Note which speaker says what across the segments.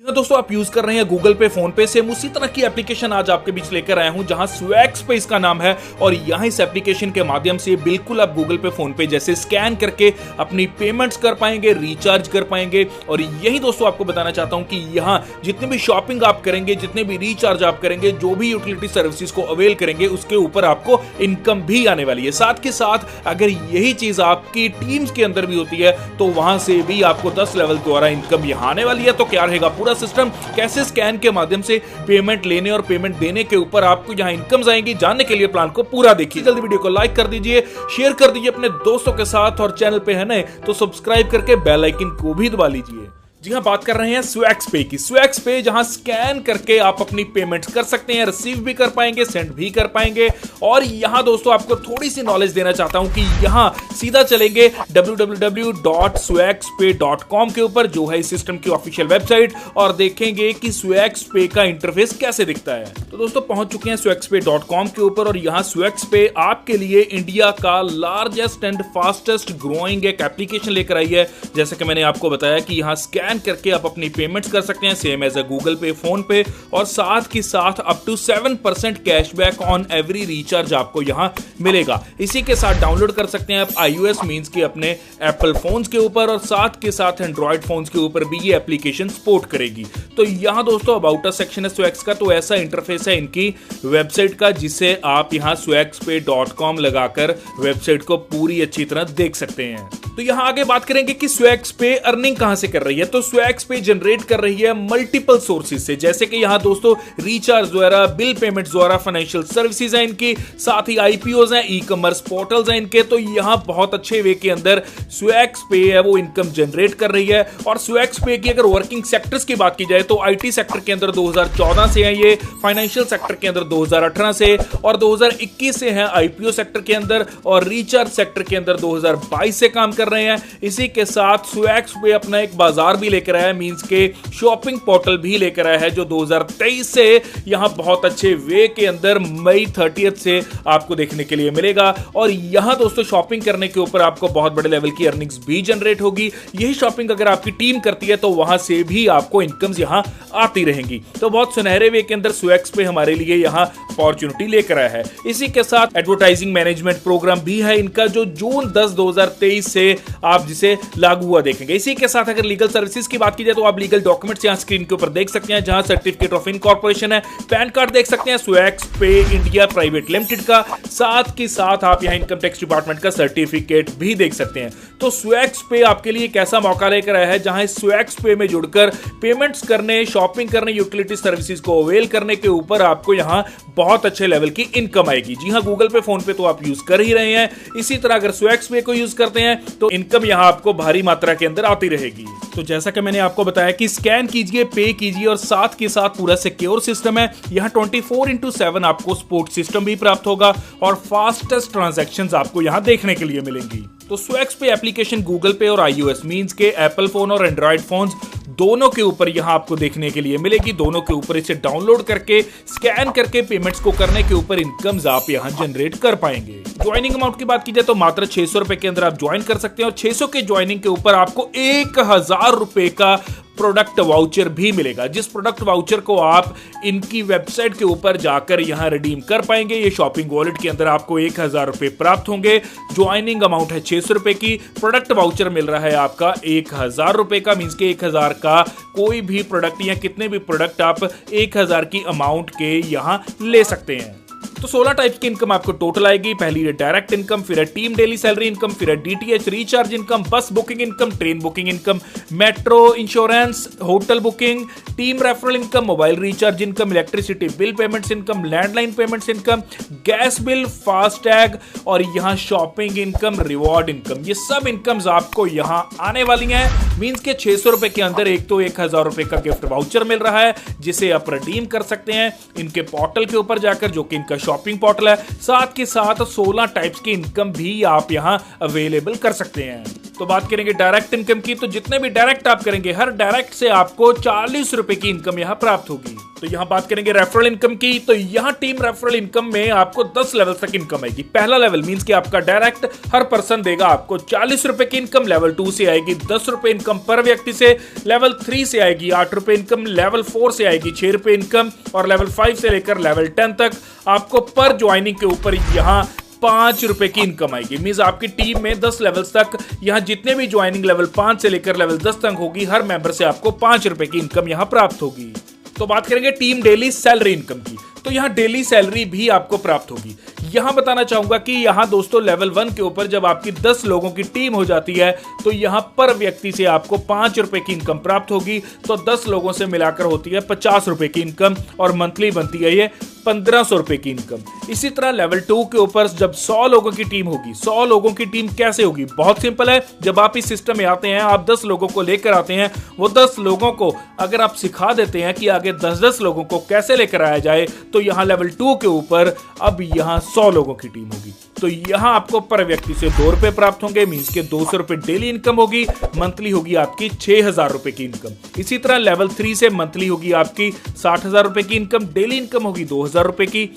Speaker 1: दोस्तों आप यूज कर रहे हैं गूगल पे, फोन पे, सेम उसी तरह की एप्लीकेशन आज आपके बीच लेकर आया हूं जहां स्वेक्स पे इसका नाम है। और यहां इस एप्लीकेशन के माध्यम से बिल्कुल आप गूगल पे, फोन पे जैसे स्कैन करके अपनी पेमेंट्स कर पाएंगे, रिचार्ज कर पाएंगे। और यही दोस्तों आपको बताना चाहता हूं कि यहां जितने भी शॉपिंग आप करेंगे, जितने भी रिचार्ज आप करेंगे, जो भी यूटिलिटी सर्विसेज को अवेल करेंगे, उसके ऊपर आपको इनकम भी आने वाली है। साथ के साथ अगर यही चीज आपकी टीम्स के अंदर भी होती है तो वहां से भी आपको 10 लेवल द्वारा इनकम यहां आने वाली है। तो क्या रहेगा पूरा सिस्टम, कैसे स्कैन के माध्यम से पेमेंट लेने और पेमेंट देने के ऊपर आपको यहां इनकम्स आएंगी, जानने के लिए प्लान को पूरा देखिए। जल्दी वीडियो को लाइक कर दीजिए, शेयर कर दीजिए अपने दोस्तों के साथ, और चैनल पे है नए तो सब्सक्राइब करके बेल आइकन को भी दबा लीजिए। जी हां, बात कर रहे हैं स्वेक्स पे की। स्वेक्स पे जहां स्कैन करके आप अपनी पेमेंट्स कर सकते हैं, रिसीव भी कर पाएंगे, सेंड भी कर पाएंगे। और यहां दोस्तों आपको थोड़ी सी नॉलेज देना चाहता हूं कि यहां सीधा चलेंगे www.swexpay.com के ऊपर, जो है इस सिस्टम की ऑफिशियल वेबसाइट, और देखेंगे कि स्वेक्स पे का इंटरफेस कैसे दिखता है। तो दोस्तों पहुंच चुके हैं swexpay.com के ऊपर, और यहां स्वेक्स पे आपके लिए इंडिया का लार्जेस्ट एंड फास्टेस्ट ग्रोइंग एक एप्लीकेशन लेकर आई है। जैसे कि मैंने आपको बताया कि यहां स्कैन करके आप अपनी पेमेंट्स कर सकते हैं, same as a Google Pay, PhonePe, और साथ के साथ up to 7% cashback on every recharge आपको यहां मिलेगा। इसी के साथ डाउनलोड कर सकते हैं आप iOS मींस के अपने एप्पल फोन्स के ऊपर, और साथ के साथ एंड्रॉइड फोन्स के ऊपर भी ये एप्लीकेशन सपोर्ट करेगी। तो यहां दोस्तों अबाउट अस सेक्शन है स्वेक्स का, तो ऐसा इंटरफेस है इनकी वेबसाइट का, जिसे आप यहां swexpay.com लगाकर वेबसाइट को पूरी अच्छी तरह देख सकते हैं। तो यहां आगे बात करेंगे कि स्वेक्स पे अर्निंग कहां से कर रही है। तो स्वेक्स पे जनरेट कर रही है मल्टीपल सोर्सेज से, जैसे कि यहां दोस्तों रिचार्ज द्वारा, बिल पेमेंट द्वारा, फाइनेंशियल सर्विसेज है इनकी, साथ ही आईपीओज हैं, ई कॉमर्स पोर्टल्स हैं इनके। तो यहां बहुत अच्छे वे के अंदर स्वेक्स पे है वो इनकम जनरेट कर रही है। और स्वेक्स पे की अगर वर्किंग सेक्टर्स की बात की जाए तो आईटी सेक्टर के अंदर 2014 से है ये, फाइनेंशियल सेक्टर के अंदर 2018 से, और 2021 से है आईपीओ सेक्टर के अंदर, और रिचार्ज सेक्टर के अंदर 2022 से काम कर रहे हैं। इसी के साथ स्वेक्स पे अपना एक बाजार भी लेकर आया है, मींस के शॉपिंग पोर्टल भी लेकर आया है, जो 2023 से यहां बहुत अच्छे वे के अंदर मई 30 से आपको देखने के लिए मिलेगा। और यहां दोस्तों शॉपिंग करने के ऊपर आपको बहुत बड़े लेवल की अर्निंग्स भी जनरेट होगी। यही शॉपिंग अगर आपकी टीम करती है तो वहां से भी आपको इनकम्स यहां आती रहेंगी। तो बहुत सुनहरे वे के अंदर स्वेक्स पे हमारे लिए यहां अपॉर्चुनिटी लेकर आया है। इसी के साथ एडवर्टाइजिंग मैनेजमेंट प्रोग्राम भी है इनका, जो जून 10 2023 से आप जिसे लागू हुआ देखेंगे। इसी के साथ अगर लीगल सर्विसेज की बात की जाए तो आप लीगल डॉक्यूमेंट्स यहां स्क्रीन के ऊपर देख सकते हैं, जहां सर्टिफिकेट ऑफ इनकॉर्पोरेशन है, पैन कार्ड देख सकते हैं स्वेक्स पे इंडिया प्राइवेट लिमिटेड का, साथ के साथ आप यहां इनकम टैक्स डिपार्टमेंट का सर्टिफिकेट भी देख सकते हैं। तो स्वेक्स पे आपके लिए एक ऐसा मौका लेकर आया है जहां स्वेक्स पे में जुड़कर पेमेंट्स करने, शॉपिंग करने, यूटिलिटी सर्विसेज को अवेल करने के ऊपर आपको यहां बहुत अच्छे लेवल की इनकम आएगी। जी हां, गूगल पे, फोन पे तो आप यूज कर ही रहे हैं, इसी तरह अगर स्वेक्स पे को यूज करते हैं तो इनकम यहां आपको भारी मात्रा के अंदर आती रहेगी। तो जैसा कि मैंने आपको बताया कि स्कैन कीजिए, पे कीजिए, और साथ के साथ पूरा सिक्योर सिस्टम है। यहां 24/7 आपको सपोर्ट सिस्टम भी प्राप्त होगा, और फास्टेस्ट ट्रांजैक्शंस आपको यहां देखने के लिए मिलेंगी। तो स्वेक्स पे एप्लीकेशन गूगल पे और iOS मींस के एप्पल फोन और एंड्रॉइड फोन्स दोनों के ऊपर यहां आपको देखने के लिए मिलेगी। दोनों के ऊपर इसे डाउनलोड करके, स्कैन करके पेमेंट्स को करने के ऊपर इनकम्स आप यहां जनरेट कर पाएंगे। ज्वाइनिंग अमाउंट की बात की जाए तो मात्र 600 रुपए के अंदर आप ज्वाइन कर सकते हैं, और 600 के ज्वाइनिंग के ऊपर आपको 1000 रुपए का प्रोडक्ट वाउचर भी मिलेगा, जिस प्रोडक्ट वाउचर को आप इनकी वेबसाइट के ऊपर जाकर यहां रिडीम कर पाएंगे। ये शॉपिंग वॉलेट के अंदर आपको 1000 रुपए प्राप्त होंगे। ज्वाइनिंग अमाउंट है 600 रुपए की, प्रोडक्ट वाउचर मिल रहा है आपका 1000 रुपए का, मींस के 1000 का कोई भी प्रोडक्ट या कितने भी प्रोडक्ट आप 1000 की अमाउंट के यहां ले सकते हैं। तो 16 टाइप्स की इनकम आपको टोटल आएगी। पहली है डायरेक्ट इनकम, फिर है टीम डेली सैलरी इनकम, फिर है डीटीएच रिचार्ज इनकम, बस booking income, train booking income, metro insurance, hotel booking, team referral income, mobile recharge income, electricity bill payments income, landline payments income, gas bill, FASTag, और यहां shopping income, reward income. ये सब incomes आपको यहां आने वाली हैं। मींस के 600 रुपए के अंदर एक तो 1000 रुपए का गिफ्ट वाउचर मिल रहा है, जिसे आप रिडीम कर सकते हैं इनके पोर्टल के ऊपर जाकर, जो कि इनका शॉपिंग पोर्टल है। साथ के साथ 16 टाइप्स की इनकम भी आप यहां अवेलेबल कर सकते हैं। तो बात करेंगे डायरेक्ट इनकम की, तो जितने भी डायरेक्ट आप करेंगे हर डायरेक्ट से आपको 40 रुपए की इनकम यहाँ प्राप्त होगी। तो यहाँ बात करेंगे रेफरल इनकम की, तो यहाँ टीम रेफरल इनकम में आपको 10 लेवल तक इनकम आएगी। पहला लेवल मींस कि आपका डायरेक्ट हर पर्सन देगा आपको 40 रुपए की इनकम, लेवल 2 से आएगी 10 रुपए इनकम पर व्यक्ति से, लेवल 3 से आएगी 8 रुपए इनकम, लेवल 4 से आएगी 6 रुपए इनकम और लेवल 5 से लेकर लेवल 10 तक आपको पर ज्वाइनिंग के ऊपर यहाँ 5 रुपए की इनकम आएगी। मींस आपकी टीम में 10 लेवल्स तक यहाँ जितने भी ज्वाइनिंग लेवल 5 से लेकर लेवल 10 तक होगी, हर मेंबर से आपको 5 रुपए की इनकम यहाँ प्राप्त होगी। तो बात करेंगे टीम डेली सैलरी इनकम की, तो यहाँ डेली सैलरी भी आपको प्राप्त होगी। यहाँ बताना चाहूंगा कि यहाँ दोस्तों लेवल 1 के ऊपर जब आपकी 10 लोगों की टीम हो जाती है तो यहाँ पर व्यक्ति से आपको 5 रुपए की इनकम प्राप्त होगी। तो 10 लोगों से मिलाकर होती है 50 रुपए की इनकम और मंथली बनती है ये 1500 रुपए की इनकम। इसी तरह लेवल 2 के ऊपर जब 100 लोगों की टीम होगी, 100 लोगों की टीम कैसे होगी, बहुत सिंपल है। जब आप इस सिस्टम में आते हैं, आप 10 लोगों को लेकर आते हैं, वो 10 लोगों को अगर आप सिखा देते हैं कि आगे 10-10 लोगों को कैसे लेकर आया जाए, तो यहाँ लेवल 2 के ऊपर अब यहाँ 100 लोगों की टीम होगी। तो यहाँ आपको पर व्यक्ति से 2 रुपए प्राप्त होंगे, मींस के 200 रुपए डेली इनकम होगी। मंथली होगी आपकी 6000 रुपए की इनकम। इसी तरह लेवल 3 से मंथली होगी आपकी 60,000 रुपए की इनकम, डेली इनकम होगी 2000 रुपए की।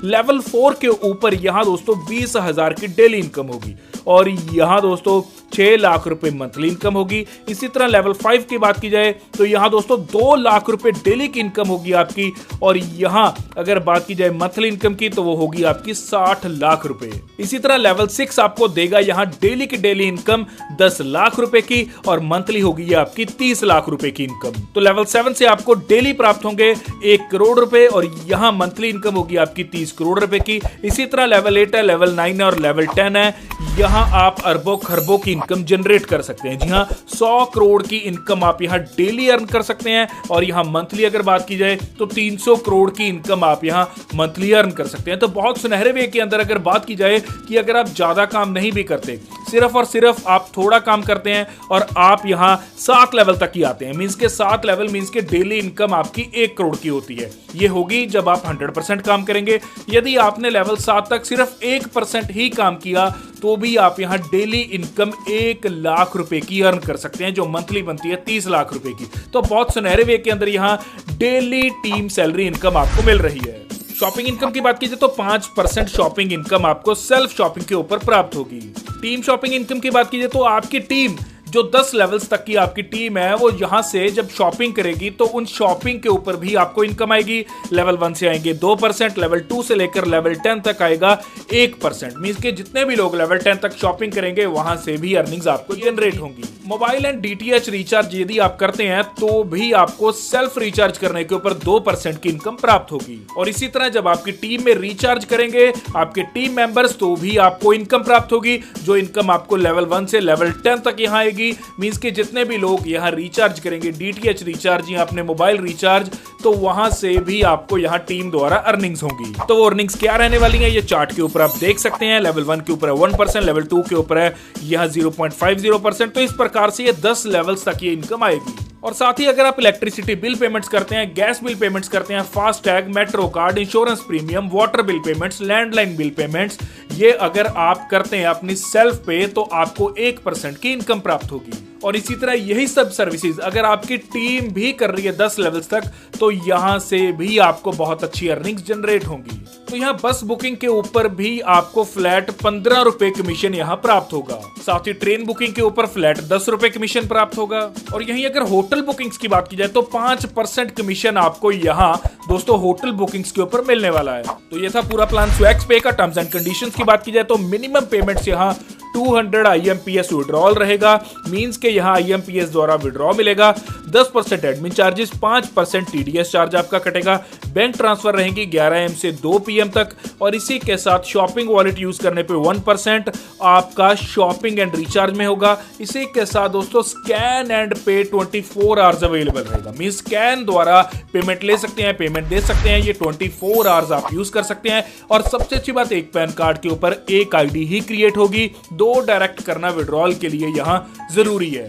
Speaker 1: लेवल 4 के ऊपर यहाँ दोस्तों 20,000 की डेली इनकम होगी और यहाँ दोस्तों 6 लाख रुपए मंथली इनकम होगी। इसी तरह लेवल 5 की बात की जाए तो यहाँ दोस्तों 2 लाख रुपए डेली की इनकम होगी आपकी और यहाँ अगर बात की जाए मंथली इनकम की तो वो होगी आपकी 60 लाख रुपए। इसी तरह लेवल 6 आपको देगा यहाँ डेली की डेली इनकम 10 लाख रुपए की और मंथली होगी आपकी 30 लाख रुपए की इनकम। तो लेवल 7 से आपको डेली प्राप्त होंगे 1 करोड़ रुपए और यहाँ मंथली इनकम होगी आपकी 30 करोड़ रुपए की। इसी तरह लेवल 8 है, लेवल 9 है और लेवल 10 है, यहाँ आप अरबों खरबों की इनकम जनरेट कर सकते हैं। जी हाँ, 100 करोड़ की इनकम आप यहाँ डेली अर्न कर सकते हैं और यहाँ मंथली अगर बात की जाए तो 300 करोड़ की इनकम आप यहाँ मंथली अर्न कर सकते हैं। तो बहुत सुनहरे वे के अंदर अगर बात की जाए कि अगर आप ज्यादा काम नहीं भी करते, सिर्फ और सिर्फ आप थोड़ा काम करते हैं और आप यहाँ 7 लेवल तक ही आते हैं, मींस के 7 लेवल मींस के डेली इनकम आपकी 1 करोड़ की होती है। ये होगी जब आप 100% काम करेंगे। यदि आपने लेवल 7 तक सिर्फ 1% ही काम किया तो भी आप यहाँ डेली इनकम 1 लाख रुपए की अर्न कर सकते हैं, जो मंथली बनती है 30 लाख रुपए की। तो बहुत सुनहरे वे के अंदर यहाँ डेली टीम सैलरी इनकम आपको मिल रही है। शॉपिंग इनकम की बात कीजिए तो 5% शॉपिंग इनकम आपको सेल्फ शॉपिंग के ऊपर प्राप्त होगी। टीम शॉपिंग इनकम की बात कीजिए तो आपकी टीम जो 10 लेवल्स तक की आपकी टीम है वो यहां से जब शॉपिंग करेगी तो उन शॉपिंग के ऊपर भी आपको इनकम आएगी। लेवल 1 से आएंगे 2%, लेवल 2 से लेकर लेवल 10 तक आएगा 1%। मींस के जितने भी लोग लेवल 10 तक शॉपिंग करेंगे वहां से भी अर्निंग्स आपको जनरेट होंगी। मोबाइल एंड डीटीएच रिचार्ज यदि आप करते हैं तो भी आपको सेल्फ रिचार्ज करने के ऊपर 2% की इनकम प्राप्त होगी। और इसी तरह जब आपकी टीम में रिचार्ज करेंगे आपके टीम मेंबर्स तो भी आपको इनकम प्राप्त होगी, जो इनकम आपको लेवल 1 से लेवल 10 तक यहाँ आएगी। मींस के जितने भी लोग यहाँ रिचार्ज करेंगे, डीटीएच रिचार्ज या अपने मोबाइल रिचार्ज, तो वहां से भी आपको यहाँ टीम द्वारा अर्निंग्स होंगी। तो वो अर्निंग्स क्या रहने वाली है ये चार्ट के ऊपर आप देख सकते हैं। लेवल 1 के ऊपर है 1%, लेवल 2 के ऊपर है यहाँ 0.50%। तो इस प्रकार से ये 10 लेवल्स तक ये इनकम आएगी। और साथ ही अगर आप इलेक्ट्रिसिटी बिल पेमेंट्स करते हैं, गैस बिल पेमेंट्स करते हैं, FASTag, metro card, insurance premium, water bill payments, landline bill payments, ये अगर आप करते हैं अपनी सेल्फ पे तो आपको 1% की इनकम प्राप्त होगी। और इसी तरह यही सब सर्विसेज अगर आपकी टीम भी कर रही है 10 लेवल्स तक तो यहां से भी आपको बहुत अच्छी अर्निंग्स जनरेट होंगी। तो यहाँ बस बुकिंग के ऊपर भी आपको फ्लैट 15 रुपए कमीशन यहाँ प्राप्त होगा। साथ ही ट्रेन बुकिंग के ऊपर फ्लैट 10 रुपए कमीशन प्राप्त होगा। और यहीं अगर होटल बुकिंग्स की बात की जाए तो 5% कमीशन आपको यहाँ दोस्तों होटल बुकिंग्स के ऊपर मिलने वाला है। तो ये था पूरा प्लान स्वेक्स पे का। टर्म्स एंड कंडीशंस की बात की जाए तो मिनिमम पेमेंट्स यहाँ 200 IMPS विड्रॉल रहेगा। मींस के यहाँ IMPS द्वारा विड्रॉ मिलेगा। 10% एडमिन चार्जेस, 5% TDS चार्ज आपका कटेगा। बैंक ट्रांसफर रहेंगी 11 AM से 2 PM तक। और इसी के साथ शॉपिंग वॉलेट यूज करने पे 1% आपका शॉपिंग एंड रिचार्ज में होगा। इसी के साथ दोस्तों स्कैन एंड पे 24 आवर्स अवेलेबल रहेगा। मींस स्कैन द्वारा पेमेंट ले सकते हैं, पेमेंट दे सकते हैं। ये 24 आवर्स आप यूज कर सकते हैं। और सबसे अच्छी बात, एक पैन कार्ड के ऊपर एक ID ही क्रिएट होगी। 2 डायरेक्ट करना विड्रॉल के लिए यहाँ जरूरी है।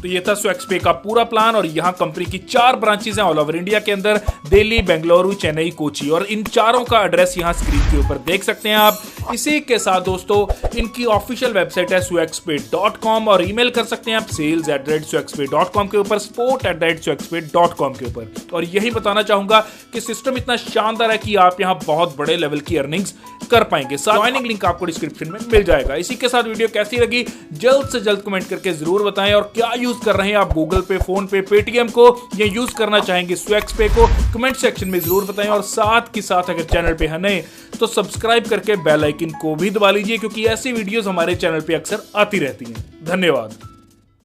Speaker 1: तो ये था स्वेक्सपे का पूरा प्लान और यहाँ कंपनी की 4 ब्रांचेस हैं ऑल ओवर इंडिया के अंदर, दिल्ली, बेंगलुरु, चेन्नई, कोची, और इन चारों का एड्रेस यहाँ स्क्रीन के ऊपर देख सकते हैं आप। इसी के साथ दोस्तों इनकी ऑफिशियल वेबसाइट है swexpay.com और ईमेल कर सकते हैं आप sales@swexpay.com के ऊपर, support@swexpay.com के ऊपर। और यही बताना चाहूंगा कि सिस्टम इतना शानदार है कि आप यहाँ बहुत बड़े लेवल की अर्निंग्स कर पाएंगे। ज्वाइनिंग लिंक आपको डिस्क्रिप्शन में मिल जाएगा। इसी के साथ वीडियो कैसी लगी जल्द से जल्द कमेंट करके जरूर बताएं, और क्या यूज कर रहे हैं आप गूगल पे, फोन पे, पेटीएम को, या यूज करना चाहेंगे स्वेक्सपे को, कमेंट सेक्शन में जरूर बताएं। और साथ ही साथ अगर चैनल पे है नए तो सब्सक्राइब करके बेल आइकन को भी दबा लीजिए, क्योंकि ऐसी वीडियोस हमारे चैनल पे अक्सर आती रहती हैं। धन्यवाद।